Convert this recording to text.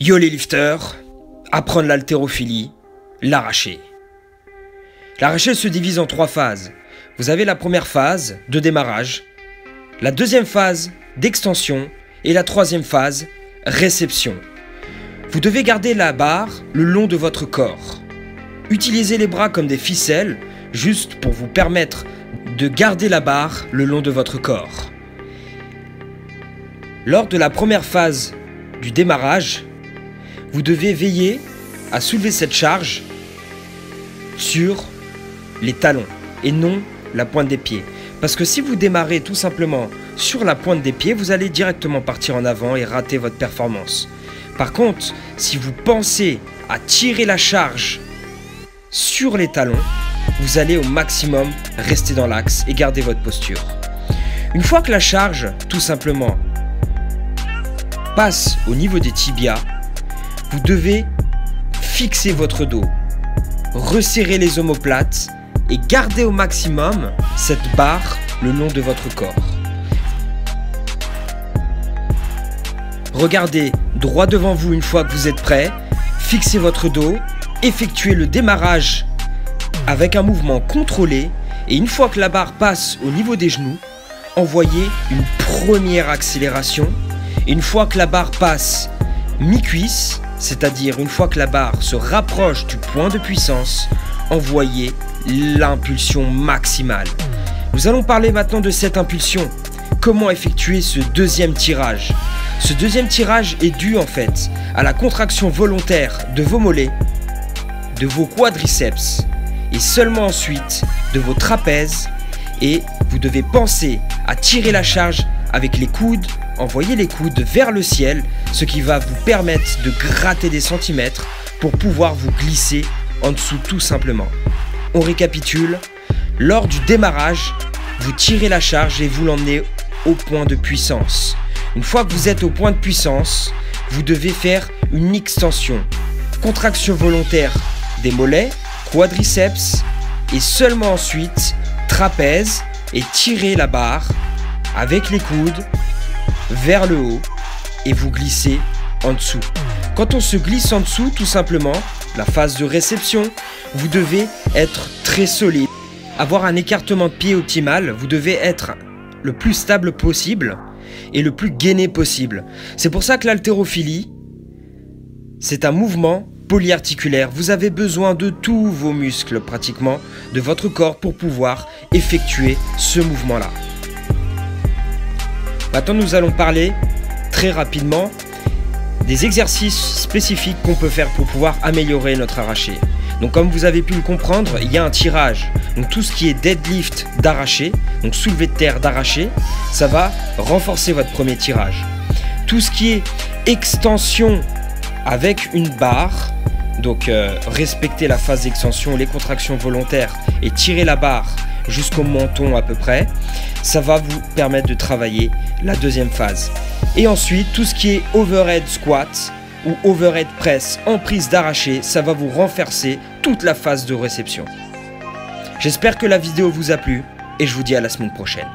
Yo les lifters, apprendre l'haltérophilie, l'arraché. L'arraché se divise en 3 phases. Vous avez la première phase de démarrage, la deuxième phase d'extension et la troisième phase, réception. Vous devez garder la barre le long de votre corps. Utilisez les bras comme des ficelles, juste pour vous permettre de garder la barre le long de votre corps. Lors de la première phase du démarrage, vous devez veiller à soulever cette charge sur les talons et non la pointe des pieds. Parce que si vous démarrez tout simplement sur la pointe des pieds, vous allez directement partir en avant et rater votre performance. Par contre, si vous pensez à tirer la charge sur les talons, vous allez au maximum rester dans l'axe et garder votre posture. Une fois que la charge, tout simplement, passe au niveau des tibias, vous devez fixer votre dos, resserrer les omoplates et garder au maximum cette barre le long de votre corps. Regardez droit devant vous une fois que vous êtes prêt, fixez votre dos, effectuez le démarrage avec un mouvement contrôlé et une fois que la barre passe au niveau des genoux, envoyez une première accélération. Et une fois que la barre passe mi-cuisse, c'est-à-dire une fois que la barre se rapproche du point de puissance, envoyez l'impulsion maximale. Nous allons parler maintenant de cette impulsion. Comment effectuer ce deuxième tirage? Ce deuxième tirage est dû en fait à la contraction volontaire de vos mollets, de vos quadriceps et seulement ensuite de vos trapèzes, et vous devez penser à tirer la charge avec les coudes. Envoyez les coudes vers le ciel, ce qui va vous permettre de gratter des centimètres pour pouvoir vous glisser en dessous tout simplement. On récapitule, lors du démarrage, vous tirez la charge et vous l'emmenez au point de puissance. Une fois que vous êtes au point de puissance, vous devez faire une extension. Contraction volontaire des mollets, quadriceps et seulement ensuite trapèze et tirer la barre avec les coudes vers le haut et vous glissez en dessous. Quand on se glisse en dessous, tout simplement, la phase de réception, vous devez être très solide. Avoir un écartement de pied optimal, vous devez être le plus stable possible et le plus gainé possible. C'est pour ça que l'haltérophilie, c'est un mouvement polyarticulaire. Vous avez besoin de tous vos muscles pratiquement de votre corps pour pouvoir effectuer ce mouvement-là. Maintenant, nous allons parler très rapidement des exercices spécifiques qu'on peut faire pour pouvoir améliorer notre arraché. Donc comme vous avez pu le comprendre, il y a un tirage. Donc tout ce qui est deadlift d'arraché, donc soulevé de terre d'arraché, ça va renforcer votre premier tirage. Tout ce qui est extension avec une barre, donc respecter la phase d'extension, les contractions volontaires et tirer la barre jusqu'au menton à peu près, ça va vous permettre de travailler la deuxième phase. Et ensuite, tout ce qui est overhead squat ou overhead press en prise d'arraché, ça va vous renforcer toute la phase de réception. J'espère que la vidéo vous a plu et je vous dis à la semaine prochaine.